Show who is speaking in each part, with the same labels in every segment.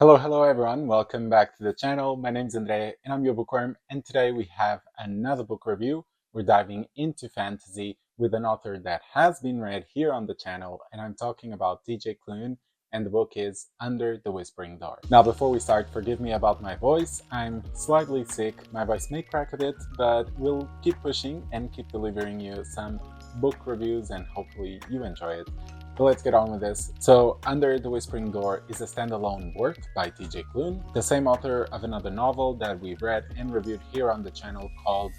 Speaker 1: Hello everyone, welcome back to the channel. My name is Andre and I'm your bookworm, and today we have another book review. We're diving into fantasy with an author that has been read here on the channel, and I'm talking about TJ Klune, and the book is Under the Whispering Door. Now before we start, forgive me about my voice. I'm slightly sick, my voice may crack a bit, but we'll keep pushing and keep delivering you some book reviews, and hopefully you enjoy it. So let's get on with this. So, Under the Whispering Door is a standalone work by TJ Klune, the same author of another novel that we've read and reviewed here on the channel called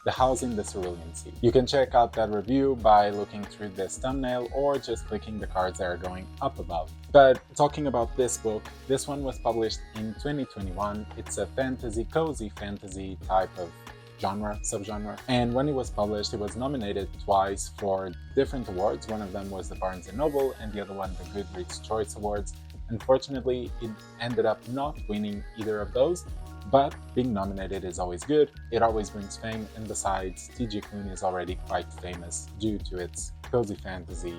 Speaker 1: The House in the Cerulean Sea. You can check out that review by looking through this thumbnail or just clicking the cards that are going up above. But talking about this book, this one was published in 2021. It's a fantasy, cozy fantasy type of subgenre, and when it was published it was nominated twice for different awards. One of them was the Barnes & Noble and the other one the Goodreads Choice Awards. Unfortunately, it ended up not winning either of those, but being nominated is always good. It always brings fame, and besides, TJ Klune is already quite famous due to its cozy fantasy,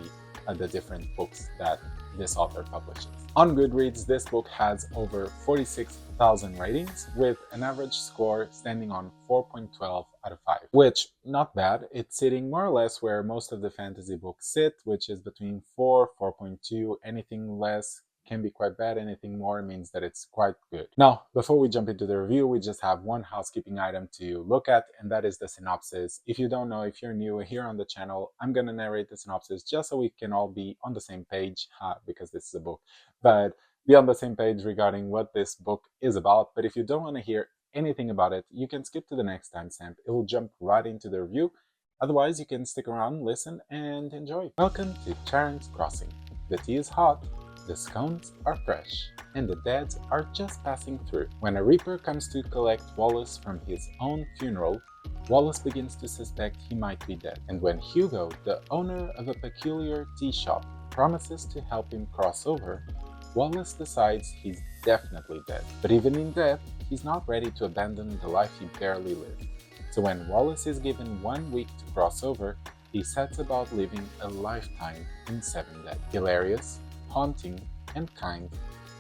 Speaker 1: the different books that this author publishes. On Goodreads, this book has over 46,000 ratings, with an average score standing on 4.12 out of 5, which, not bad. It's sitting more or less where most of the fantasy books sit, which is between 4, 4.2, anything less can be quite bad, anything more means that it's quite good. Now, before we jump into the review, we just have one housekeeping item to look at, and that is the synopsis. If you don't know, if you're new here on the channel, I'm going to narrate the synopsis just so we can all be on the same page, because this is a book, but be on the same page regarding what this book is about. But if you don't want to hear anything about it, you can skip to the next timestamp. It will jump right into the review. Otherwise, you can stick around, listen, and enjoy. Welcome to Charon's Crossing. The tea is hot, the scones are fresh, and the dead are just passing through. When a reaper comes to collect Wallace from his own funeral, Wallace begins to suspect he might be dead. And when Hugo, the owner of a peculiar tea shop, promises to help him cross over, Wallace decides he's definitely dead. But even in death, he's not ready to abandon the life he barely lived. So when Wallace is given 1 week to cross over, he sets about living a lifetime in 7 days. Hilarious, haunting, and kind,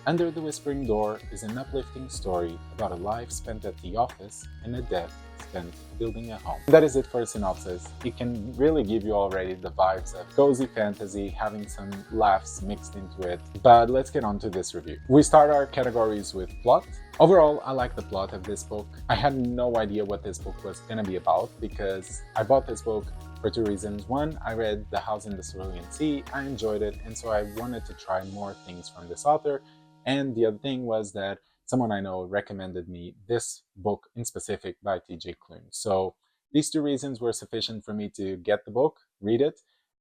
Speaker 1: Under the Whispering Door is an uplifting story about a life spent at the office and a death spent building a home. That is it for a synopsis. It can really give you already the vibes of cozy fantasy, having some laughs mixed into it. But let's get on to this review. We start our categories with plot. Overall, I like the plot of this book. I had no idea what this book was gonna be about because I bought this book for 2 reasons. One, I read The House in the Cerulean Sea, I enjoyed it, and so I wanted to try more things from this author. And the other thing was that someone I know recommended me this book in specific by TJ Klune. So these 2 reasons were sufficient for me to get the book, read it,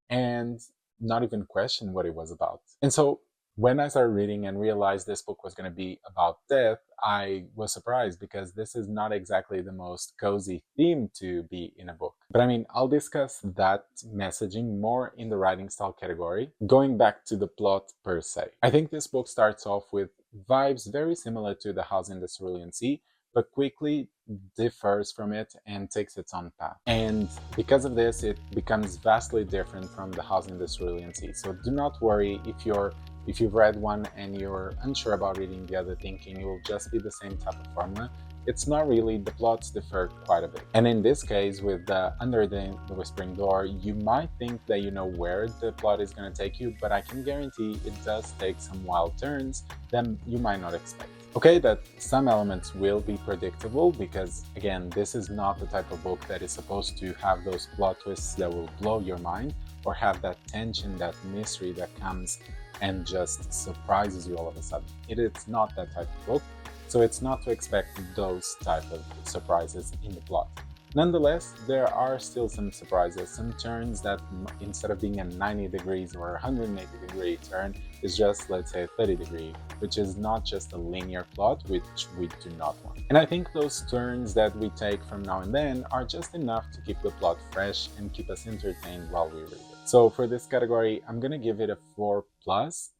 Speaker 1: and not even question what it was about. And so when I started reading and realized this book was going to be about death, I was surprised because this is not exactly the most cozy theme to be in a book. But I mean, I'll discuss that messaging more in the writing style category. Going back to the plot per se, I think this book starts off with vibes very similar to The House in the Cerulean Sea, but quickly differs from it and takes its own path. And because of this, it becomes vastly different from The House in the Cerulean Sea. So do not worry if you've read one and you're unsure about reading the other, thinking it will just be the same type of formula. It's not really. The plots differ quite a bit. And in this case, with Under the Whispering Door, you might think that you know where the plot is going to take you, but I can guarantee it does take some wild turns that you might not expect. Okay, that some elements will be predictable because, again, this is not the type of book that is supposed to have those plot twists that will blow your mind or have that tension, that mystery that comes and just surprises you all of a sudden. It is not that type of book, so it's not to expect those type of surprises in the plot. Nonetheless, there are still some surprises, some turns that instead of being a 90 degrees or 180 degree turn is just, let's say, a 30 degree, which is not just a linear plot, which we do not want. And I think those turns that we take from now and then are just enough to keep the plot fresh and keep us entertained while we read it. So for this category, I'm gonna give it a 4+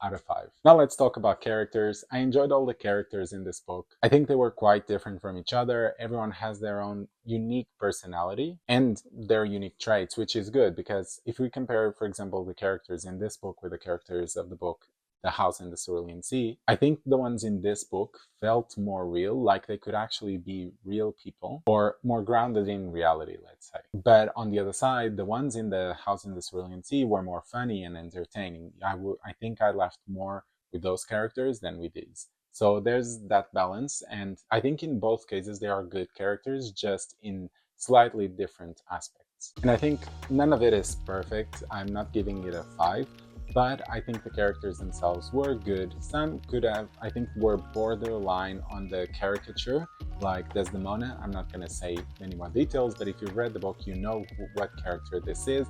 Speaker 1: out of 5. Now let's talk about characters. I enjoyed all the characters in this book. I think they were quite different from each other. Everyone has their own unique personality and their unique traits, which is good because if we compare, for example, the characters in this book with the characters of the book The House in the Cerulean Sea, I think the ones in this book felt more real, like they could actually be real people, or more grounded in reality, let's say. But on the other side, the ones in the House in the Cerulean Sea were more funny and entertaining. I think I laughed more with those characters than with these. So there's that balance, and I think in both cases they are good characters, just in slightly different aspects. And I think none of it is perfect. I'm not giving it a 5, but I think the characters themselves were good. Some could have, I think, were borderline on the caricature, like Desdemona. I'm not going to say many more details, but if you've read the book, you know what character this is.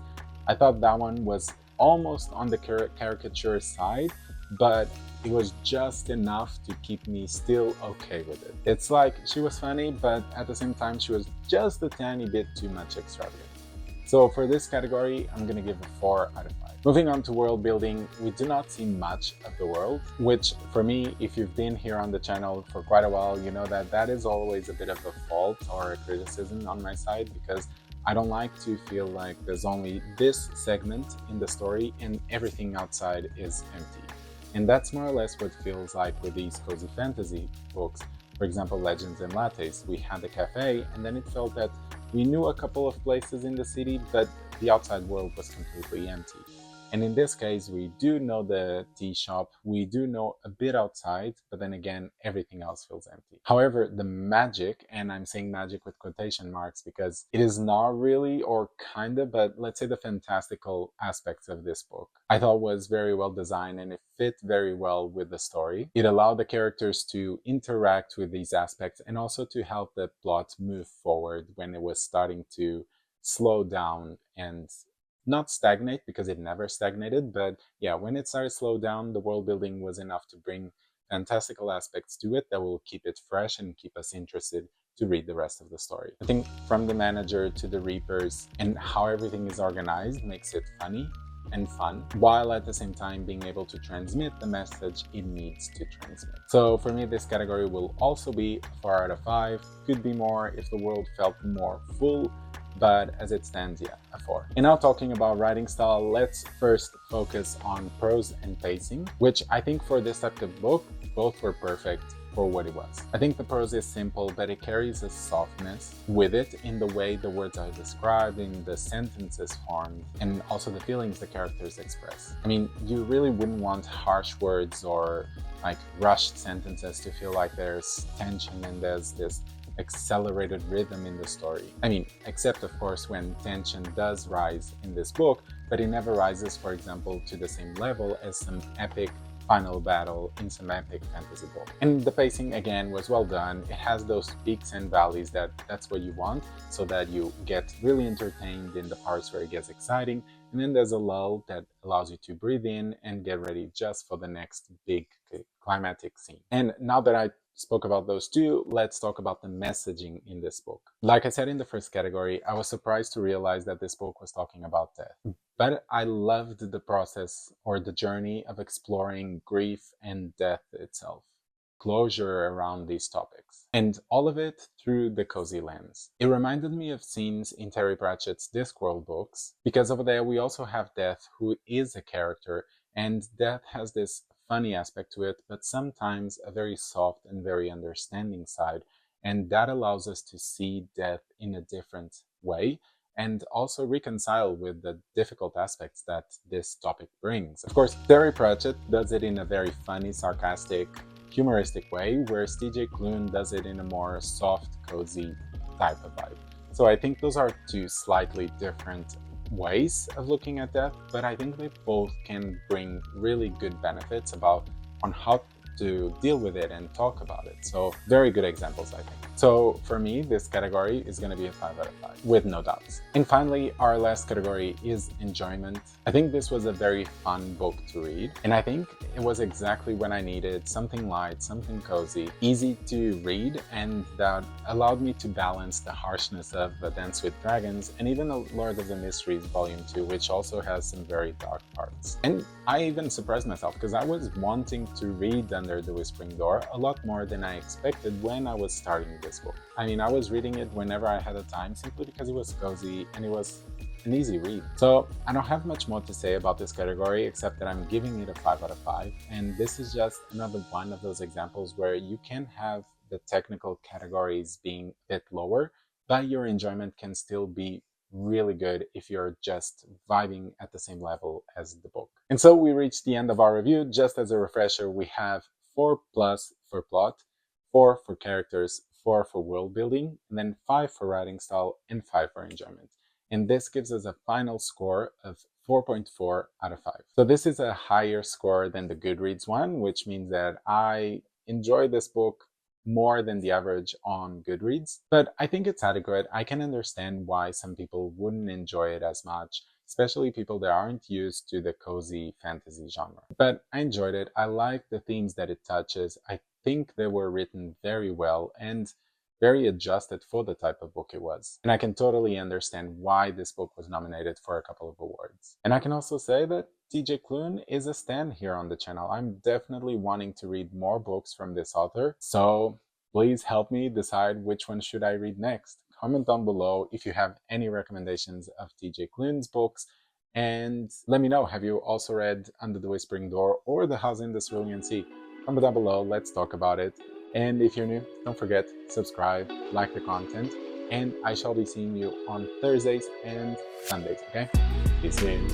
Speaker 1: I thought that one was almost on the caricature side, but it was just enough to keep me still okay with it. It's like she was funny, but at the same time, she was just a tiny bit too much extravagant. So for this category, I'm gonna give a 4 out of 5. Moving on to world building, we do not see much of the world, which for me, if you've been here on the channel for quite a while, you know that that is always a bit of a fault or a criticism on my side, because I don't like to feel like there's only this segment in the story and everything outside is empty. And that's more or less what feels like with these cozy fantasy books. For example, Legends and Lattes, we had the cafe, and then it felt that we knew a couple of places in the city, but the outside world was completely empty. And in this case, we do know the tea shop, we do know a bit outside, but then again, everything else feels empty. However, the magic, and I'm saying magic with quotation marks because it is not really, or kinda, but let's say the fantastical aspects of this book, I thought was very well designed and it fit very well with the story. It allowed the characters to interact with these aspects and also to help the plot move forward when it was starting to slow down and not stagnate, because it never stagnated, but yeah, when it started to slow down, the world building was enough to bring fantastical aspects to it that will keep it fresh and keep us interested to read the rest of the story. I think from the manager to the reapers and how everything is organized makes it funny and fun, while at the same time being able to transmit the message it needs to transmit. So for me, this category will also be a 4 out of 5. Could be more if the world felt more full, but as it stands, yeah, a 4. And now talking about writing style, let's first focus on prose and pacing, which I think for this type of book, both were perfect for what it was. I think the prose is simple, but it carries a softness with it in the way the words are described, in the sentences formed, and also the feelings the characters express. I mean, you really wouldn't want harsh words or like rushed sentences to feel like there's tension and there's this accelerated rhythm in the story. I mean, except of course when tension does rise in this book, but it never rises, for example, to the same level as some epic final battle in some epic fantasy book. And the pacing again was well done. It has those peaks and valleys that's what you want, so that you get really entertained in the parts where it gets exciting, and then there's a lull that allows you to breathe in and get ready just for the next big climatic scene. And now that I spoke about those two, let's talk about the messaging in this book. Like I said in the first category, I was surprised to realize that this book was talking about death. But I loved the process or the journey of exploring grief and death itself, closure around these topics, and all of it through the cozy lens. It reminded me of scenes in Terry Pratchett's Discworld books, because over there we also have Death, who is a character, and Death has this funny aspect to it, but sometimes a very soft and very understanding side, and that allows us to see death in a different way and also reconcile with the difficult aspects that this topic brings. Of course, Terry Pratchett does it in a very funny, sarcastic, humoristic way, whereas TJ Klune does it in a more soft, cozy type of vibe. So I think those are two slightly different ways of looking at death, but I think they both can bring really good benefits on how to deal with it and talk about it. So very good examples, I think. So for me, this category is going to be a 5 out of 5, with no doubts. And finally, our last category is enjoyment. I think this was a very fun book to read, and I think it was exactly when I needed something light, something cozy, easy to read, and that allowed me to balance the harshness of A Dance with Dragons and even Lord of the Mysteries Volume 2, which also has some very dark parts. And I even surprised myself, because I was wanting to read Under the Whispering Door a lot more than I expected when I was starting this book. I mean, I was reading it whenever I had the time, simply because it was cozy and it was an easy read. So I don't have much more to say about this category except that I'm giving it a 5 out of 5. And this is just another one of those examples where you can have the technical categories being a bit lower, but your enjoyment can still be really good if you're just vibing at the same level as the book. And so we reached the end of our review. Just as a refresher, we have 4+ for plot, 4 for characters, 4 for world building, and then 5 for writing style and 5 for enjoyment. And this gives us a final score of 4.4 out of 5. So this is a higher score than the Goodreads one, which means that I enjoy this book more than the average on Goodreads, but I think it's adequate. I can understand why some people wouldn't enjoy it as much, especially people that aren't used to the cozy fantasy genre. But I enjoyed it. I like the themes that it touches. I think they were written very well and very adjusted for the type of book it was. And I can totally understand why this book was nominated for a couple of awards. And I can also say that TJ Klune is a stan here on the channel. I'm definitely wanting to read more books from this author, so please help me decide which one should I read next. Comment down below if you have any recommendations of TJ Klune's books, and let me know, have you also read Under the Whispering Door or The House in the Cerulean Sea? Comment down below, let's talk about it. And if you're new, don't forget, subscribe, like the content, and I shall be seeing you on Thursdays and Sundays, okay? See you soon.